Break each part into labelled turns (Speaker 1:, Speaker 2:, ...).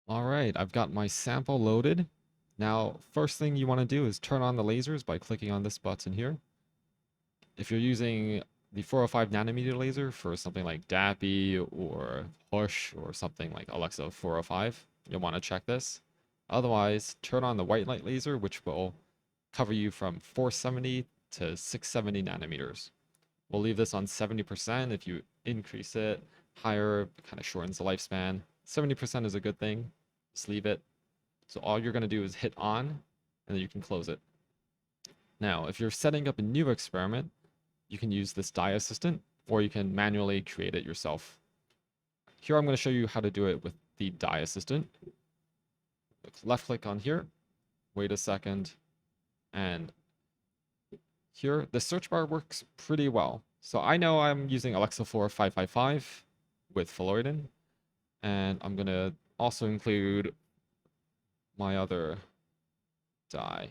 Speaker 1: All right, I've got my sample loaded. Now, first thing you want to do is turn on the lasers by clicking on this button here. If you're using the 405 nanometer laser for something like DAPI or Hush or something like Alexa 405, you'll want to check this. Otherwise, turn on the white light laser, which will cover you from 470 to 670 nanometers. We'll leave this on 70%. If you increase it higher, it kind of shortens the lifespan. 70% is a good thing. Just leave it. So all you're going to do is hit on, and then you can close it. Now, if you're setting up a new experiment, you can use this die assistant, or you can manually create it yourself. Here I'm going to show you how to do it with the die assistant. Left click on here, wait a second, and here the search bar works pretty well. So I know I'm using Alexa 4555 with Phalloidin, and I'm going to also include my other die.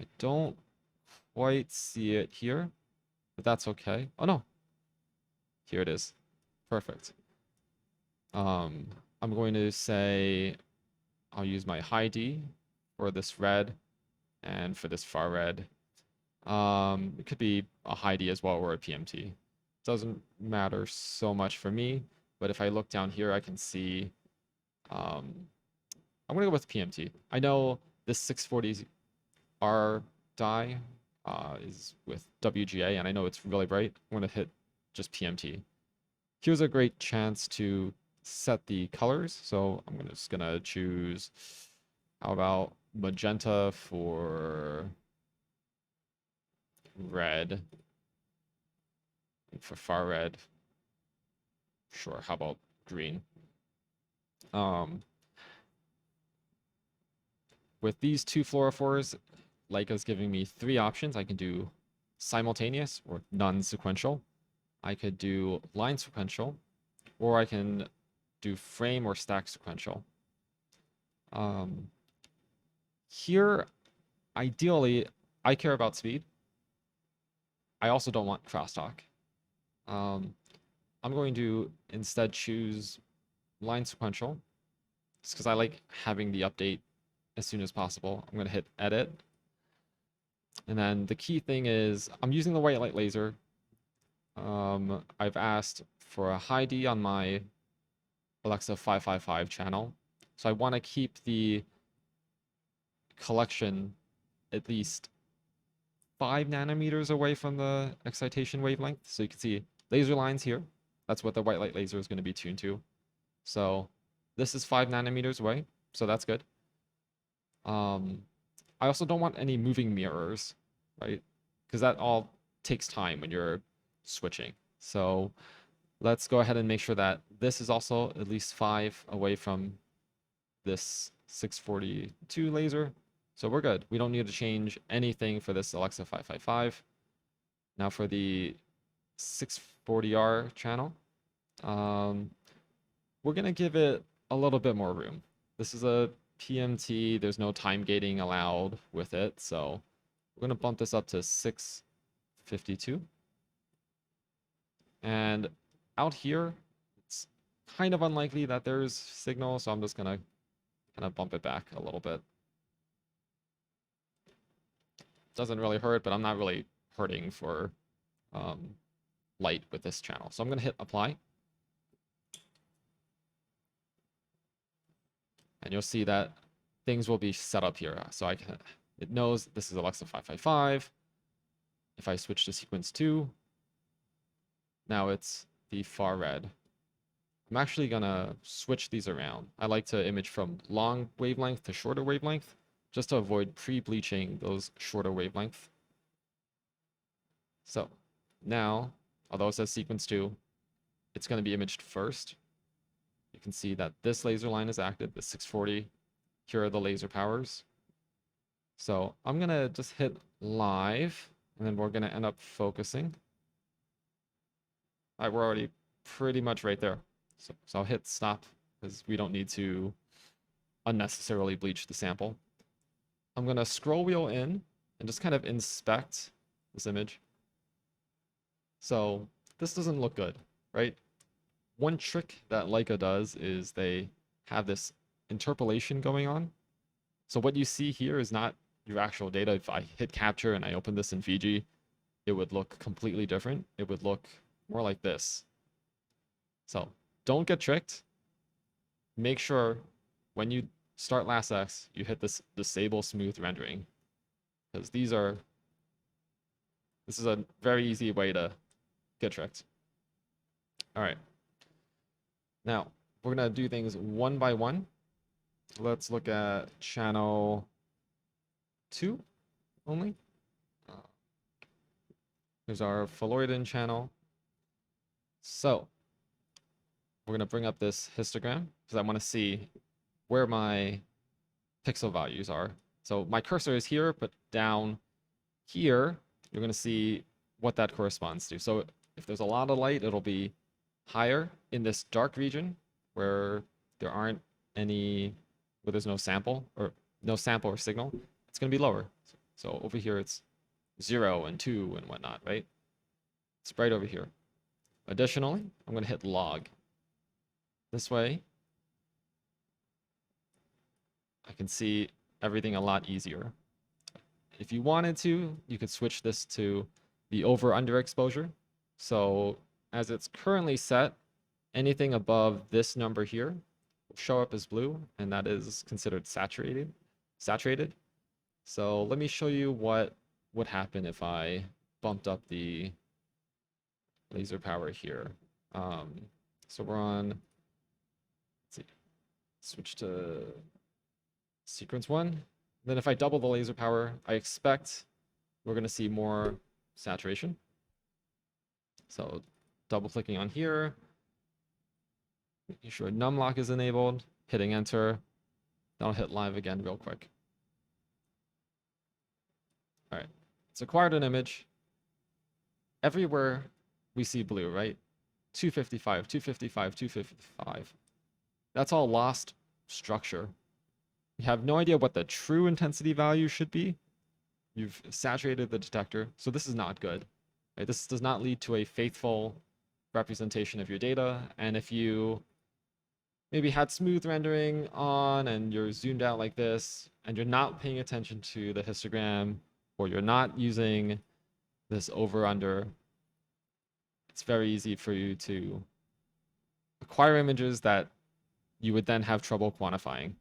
Speaker 1: I don't quite see it here, but that's okay. Oh no, here it is. Perfect. I'm going to say I'll use my HyD for this red and for this far red. It could be a HyD as well or a PMT. Doesn't matter so much for me, but if I look down here, I can see. I'm gonna go with PMT. I know this 640R die is with WGA, and I know it's really bright. I'm gonna hit just PMT. Here's a great chance to set the colors. So I'm just gonna choose, how about magenta for red, and for far red. Sure, how about green? With these two fluorophores, Leica's giving me three options. I can do simultaneous or non-sequential. I could do line sequential, or I can do frame or stack sequential. Here, ideally, I care about speed. I also don't want crosstalk. I'm going to instead choose line sequential, just because I like having the update as soon as possible. I'm going to hit edit. And then the key thing is I'm using the white light laser. I've asked for a high D on my Alexa 555 channel. So I want to keep the collection at least 5 nanometers away from the excitation wavelength. So you can see laser lines here. That's what the white light laser is going to be tuned to. So this is 5 nanometers away. So that's good. I also don't want any moving mirrors, right? Because that all takes time when you're switching. So let's go ahead and make sure that this is also at least 5 away from this 642 laser. So we're good. We don't need to change anything for this Alexa 555. Now for the 640R channel, we're going to give it a little bit more room. This is a PMT. There's no time gating allowed with it. So we're going to bump this up to 652. And out here, it's kind of unlikely that there's signal. So I'm just going to kind of bump it back a little bit. Doesn't really hurt, but I'm not really hurting for light with this channel. So I'm going to hit apply. And you'll see that things will be set up here. So it knows this is Alexa 555. If I switch to sequence 2, now it's the far red. I'm actually going to switch these around. I like to image from long wavelength to shorter wavelength, just to avoid pre-bleaching those shorter wavelength. So now, although it says sequence 2, it's going to be imaged first. You can see that this laser line is active, the 640. Here are the laser powers. So I'm going to just hit live, and then we're going to end up focusing. All right, we're already pretty much right there. So I'll hit stop, because we don't need to unnecessarily bleach the sample. I'm going to scroll wheel in and just kind of inspect this image. So this doesn't look good, right? One trick that Leica does is they have this interpolation going on. So what you see here is not your actual data. If I hit capture and I open this in Fiji, it would look completely different. It would look more like this. So don't get tricked. Make sure when you start LastX, you hit this disable smooth rendering, because this is a very easy way to get tricked. All right. Now we're gonna do things one by one. Let's look at channel 2 only. Here's our Phalloidin channel. So we're going to bring up this histogram because I want to see where my pixel values are. So my cursor is here, but down here, you're going to see what that corresponds to. So if there's a lot of light, it'll be higher in this dark region where there aren't any, where there's no sample or signal. It's going to be lower. So over here, it's 0 and 2 and whatnot, right? It's right over here. Additionally, I'm going to hit log. This way, I can see everything a lot easier. If you wanted to, you could switch this to the over-under exposure. So as it's currently set, anything above this number here will show up as blue, and that is considered saturated. So let me show you what would happen if I bumped up the laser power here. So we're on, let's see, switch to sequence 1. Then if I double the laser power, I expect we're going to see more saturation. So double clicking on here, making sure num lock is enabled, hitting enter. Then I'll hit live again real quick. All right, it's acquired an image. Everywhere we see blue, right? 255, 255, 255. That's all lost structure. You have no idea what the true intensity value should be. You've saturated the detector, so this is not good. Right? This does not lead to a faithful representation of your data. And if you maybe had smooth rendering on and you're zoomed out like this, and you're not paying attention to the histogram, or you're not using this over-under, it's very easy for you to acquire images that you would then have trouble quantifying.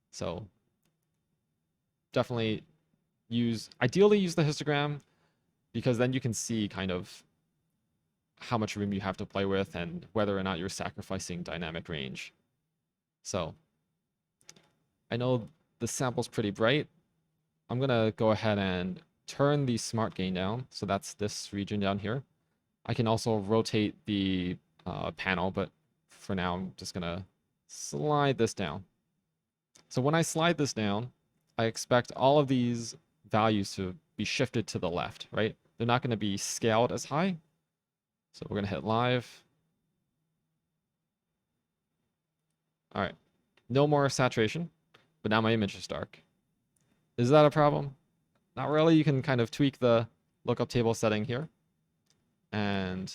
Speaker 1: So definitely ideally use the histogram, because then you can see kind of how much room you have to play with and whether or not you're sacrificing dynamic range. So I know the sample's pretty bright. I'm going to go ahead and turn the SmartGain down. So that's this region down here. I can also rotate the panel, but for now, I'm just going to slide this down. So when I slide this down, I expect all of these values to be shifted to the left, right? They're not going to be scaled as high. So we're going to hit live. All right, no more saturation, but now my image is dark. Is that a problem? Not really. You can kind of tweak the lookup table setting here. And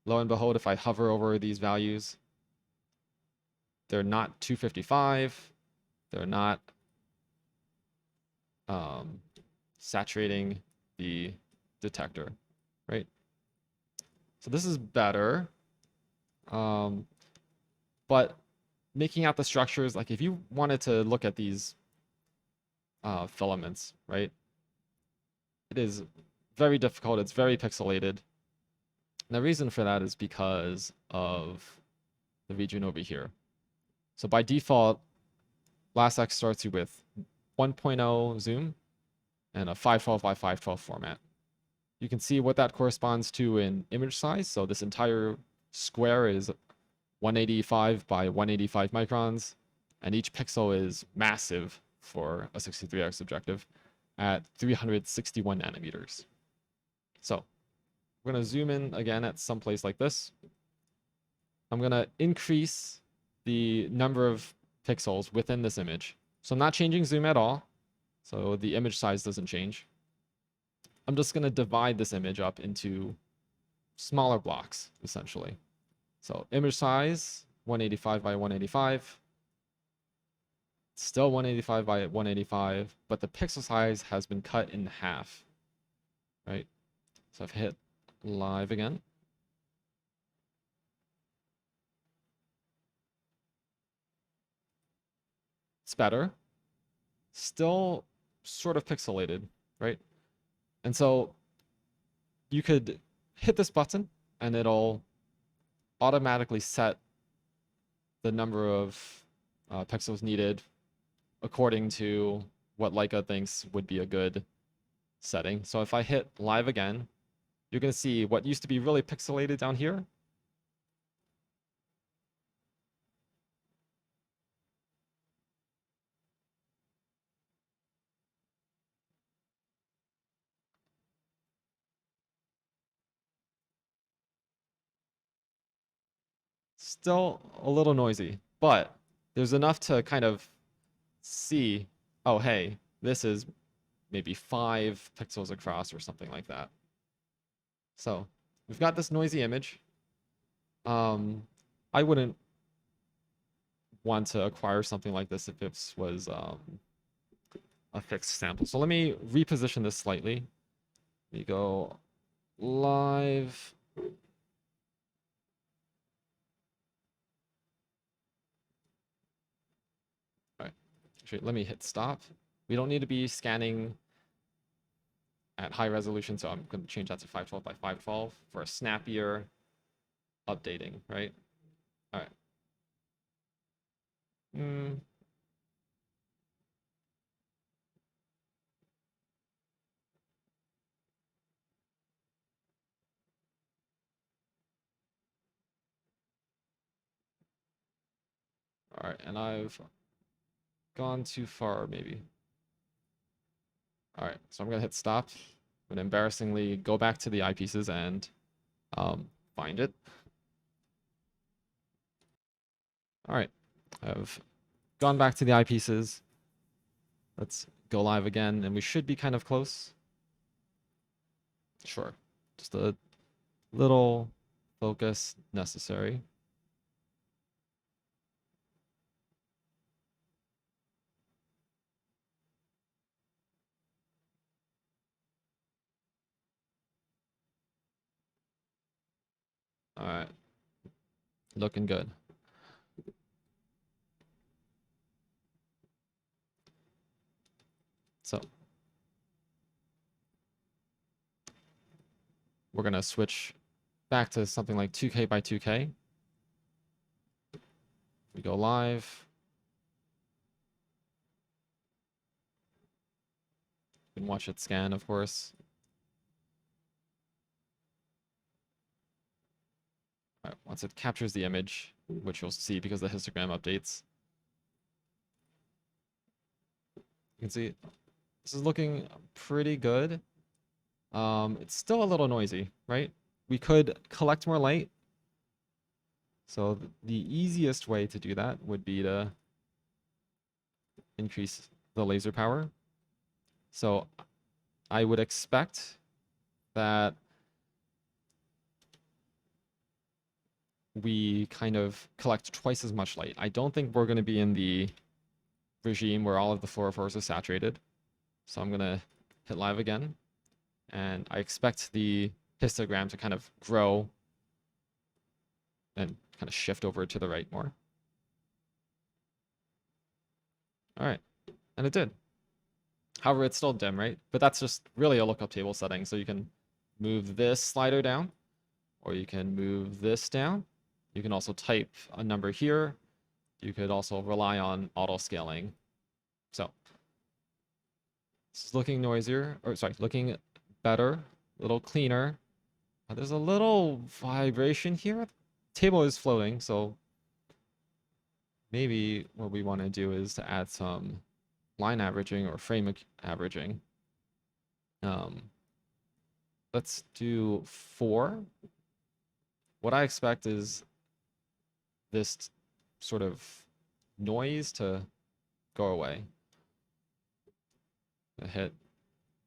Speaker 1: lo and behold, if I hover over these values, they're not 255. They're not saturating the detector, right? So this is better. But making out the structures, like if you wanted to look at these filaments, right? It is very difficult. It's very pixelated. And the reason for that is because of the region over here. So by default, LastX starts you with 1.0 zoom and a 512 by 512 format. You can see what that corresponds to in image size. So this entire square is 185 by 185 microns, and each pixel is massive for a 63x objective at 361 nanometers. So we're going to zoom in again at some place like this. I'm going to increase the number of pixels within this image. So I'm not changing zoom at all. So the image size doesn't change. I'm just going to divide this image up into smaller blocks, essentially. So image size, 185 by 185. Still 185 by 185, but the pixel size has been cut in half, right? So I've hit live again. It's better. Still sort of pixelated, right? And so you could hit this button and it'll automatically set the number of pixels needed according to what Leica thinks would be a good setting. So if I hit live again, you're going to see what used to be really pixelated down here. Still a little noisy, but there's enough to kind of see, oh, hey, this is maybe 5 pixels across or something like that. So we've got this noisy image. I wouldn't want to acquire something like this if it was a fixed sample. So let me reposition this slightly. Let me go live. All right, actually, let me hit stop. We don't need to be scanning at high resolution, so I'm going to change that to 512 by 512 for a snappier updating, right? All right. All right, and I've gone too far, maybe. All right, so I'm going to hit stop. I'm going to embarrassingly go back to the eyepieces and find it. All right, I've gone back to the eyepieces. Let's go live again, and we should be kind of close. Sure, just a little focus necessary. All right, looking good. So we're going to switch back to something like 2K by 2K. We go live. You can watch it scan, of course. All right, once it captures the image, which you'll see because the histogram updates, you can see this is looking pretty good. It's still a little noisy, right? We could collect more light. So the easiest way to do that would be to increase the laser power. So I would expect that we kind of collect twice as much light. I don't think we're going to be in the regime where all of the fluorophores are saturated. So I'm going to hit live again. And I expect the histogram to kind of grow and kind of shift over to the right more. All right, and it did. However, it's still dim, right? But that's just really a lookup table setting. So you can move this slider down, or you can move this down. You can also type a number here. You could also rely on auto scaling. So this is looking noisier, or sorry, looking better, a little cleaner. There's a little vibration here. The table is floating, so maybe what we want to do is to add some line averaging or frame averaging. Let's do 4. What I expect is this sort of noise to go away. I hit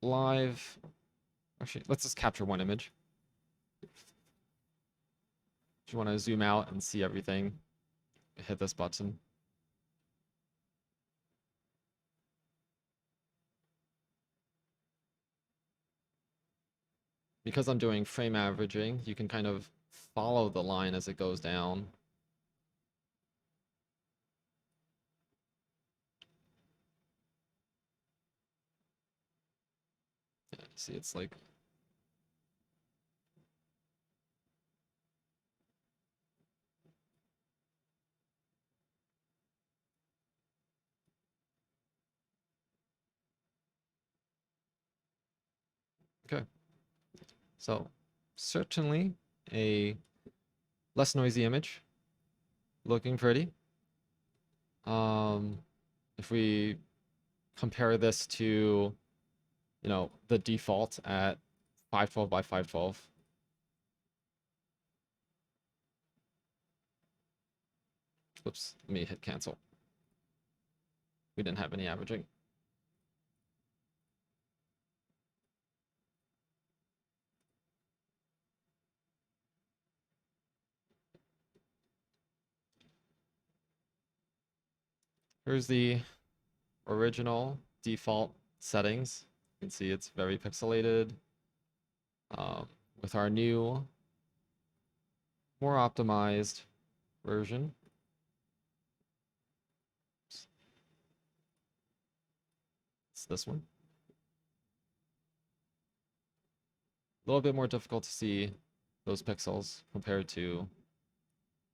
Speaker 1: live. Actually, let's just capture one image. If you want to zoom out and see everything, hit this button. because I'm doing frame averaging, you can kind of follow the line as it goes down. Yeah, see, it's like okay. So certainly a less noisy image, looking pretty. If we compare this to, you know, the default at 512 by 512. Whoops, let me hit cancel. We didn't have any averaging. Here's the original default settings. You can see it's very pixelated. With our new, more optimized version, it's this one. A little bit more difficult to see those pixels compared to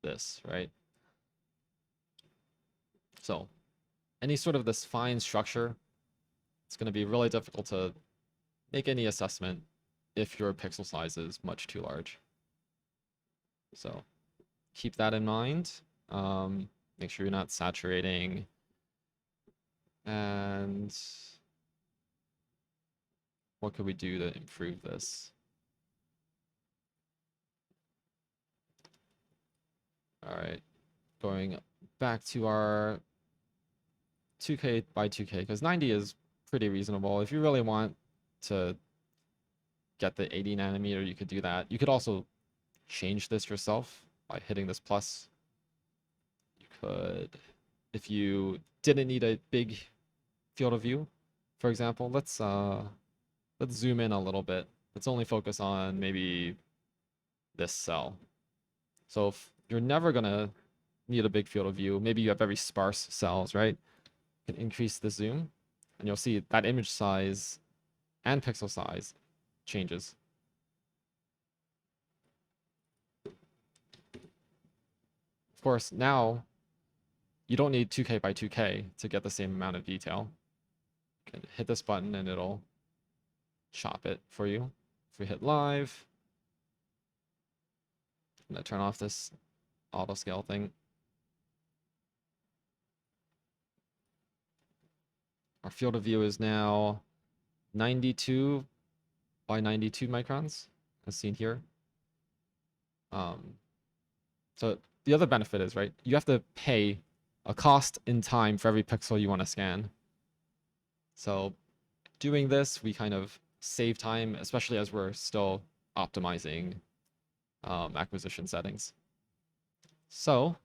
Speaker 1: this, right? So any sort of this fine structure, it's going to be really difficult to make any assessment if your pixel size is much too large. So keep that in mind. Make sure you're not saturating. And what could we do to improve this? All right, going back to our 2K by 2K, because 90 is pretty reasonable. If you really want to get the 80 nanometer, you could do that. You could also change this yourself by hitting this plus. You could, if you didn't need a big field of view, for example, let's zoom in a little bit. Let's only focus on maybe this cell. So if you're never gonna need a big field of view, maybe you have very sparse cells, right? You can increase the zoom, and you'll see that image size and pixel size changes. Of course, now you don't need 2K by 2K to get the same amount of detail. You can hit this button and it'll chop it for you. If we hit live, I'm gonna turn off this auto scale thing. Our field of view is now 92 by 92 microns, as seen here. So the other benefit is, right, you have to pay a cost in time for every pixel you want to scan. So doing this, we kind of save time, especially as we're still optimizing acquisition settings. So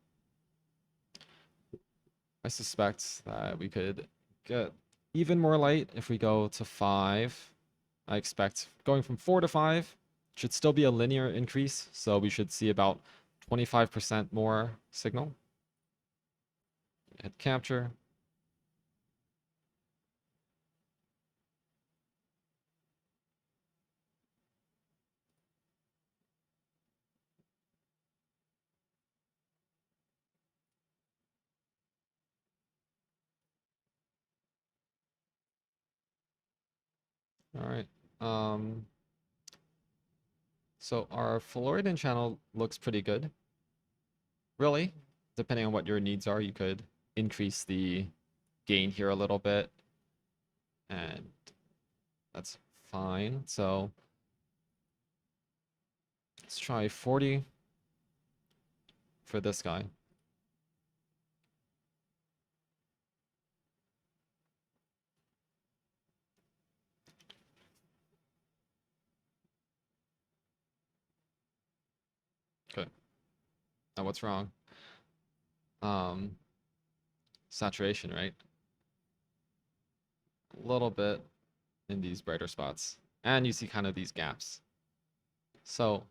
Speaker 1: I suspect that we could get even more light if we go to 5. I expect going from 4 to 5 should still be a linear increase, so we should see about 25% more signal. Hit capture. All right. So our fluoridin channel looks pretty good. Really, depending on what your needs are, you could increase the gain here a little bit, and that's fine. So let's try 40 for this guy. Okay. Now what's wrong? Saturation, right? A little bit in these brighter spots. And you see kind of these gaps. So I'm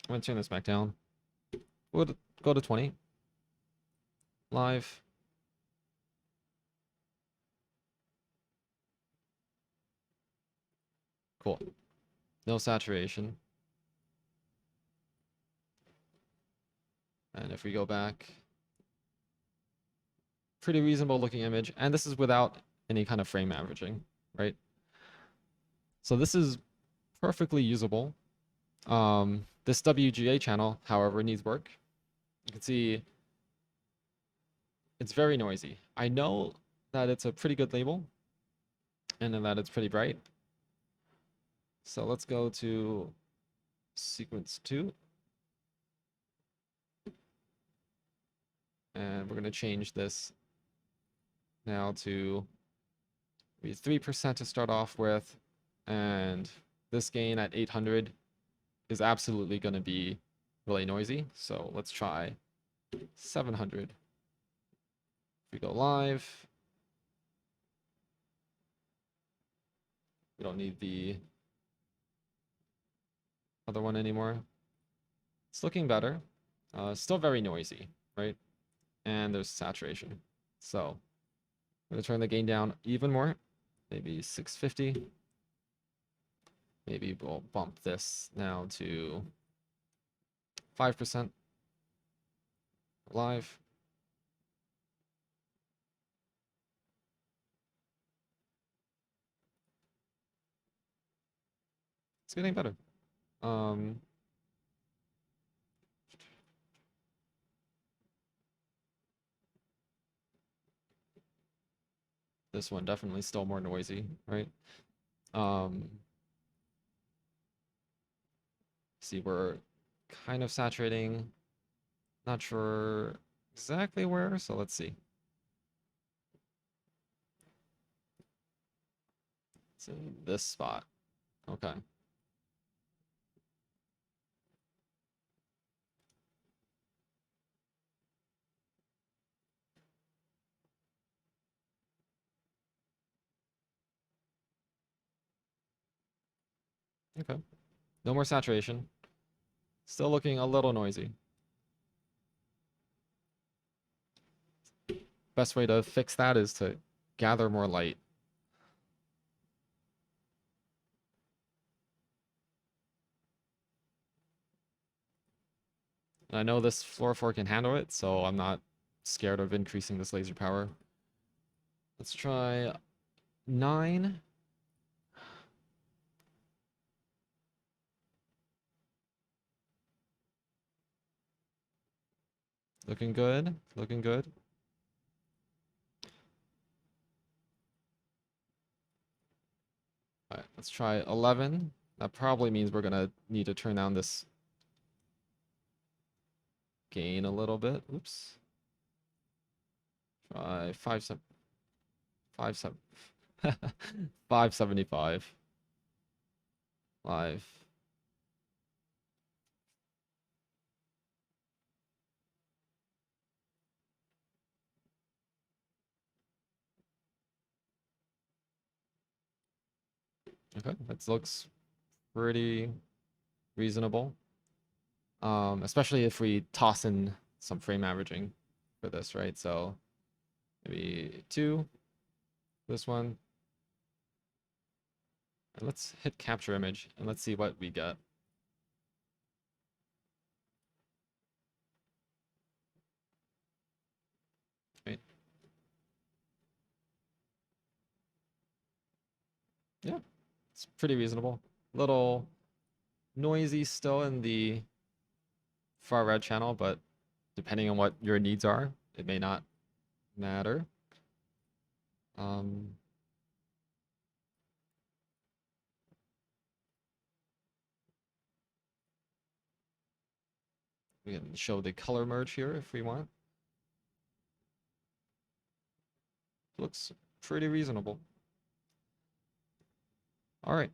Speaker 1: going to turn this back down. We'll go to 20. Live. Cool. No saturation. And if we go back, pretty reasonable looking image. And this is without any kind of frame averaging, right? So this is perfectly usable. This WGA channel, however, needs work. You can see it's very noisy. I know that it's a pretty good label and that it's pretty bright. So let's go to sequence 2. And we're going to change this now to 3% to start off with. And this gain at 800 is absolutely going to be really noisy. So let's try 700. If we go live, we don't need the other one anymore. It's looking better. Still very noisy, right? And there's saturation. So I'm going to turn the gain down even more, maybe 650. Maybe we'll bump this now to 5%. Live. It's getting better. This one definitely still more noisy, right? See, we're kind of saturating. Not sure exactly where, so let's see. It's in this spot. Okay. Okay. No more saturation. Still looking a little noisy. Best way to fix that is to gather more light. And I know this fluorophore can handle it, so I'm not scared of increasing this laser power. Let's try 9. Looking good. Looking good. All right, let's try 11. That probably means we're gonna need to turn down this gain a little bit. Oops. Try 575. Live. Okay, that looks pretty reasonable. Especially if we toss in some frame averaging for this, right? So maybe 2, this one. And let's hit capture image and let's see what we get. Right. Yeah, it's pretty reasonable. Little noisy still in the far red channel, but depending on what your needs are, it may not matter. We can show the color merge here if we want. Looks pretty reasonable. All right.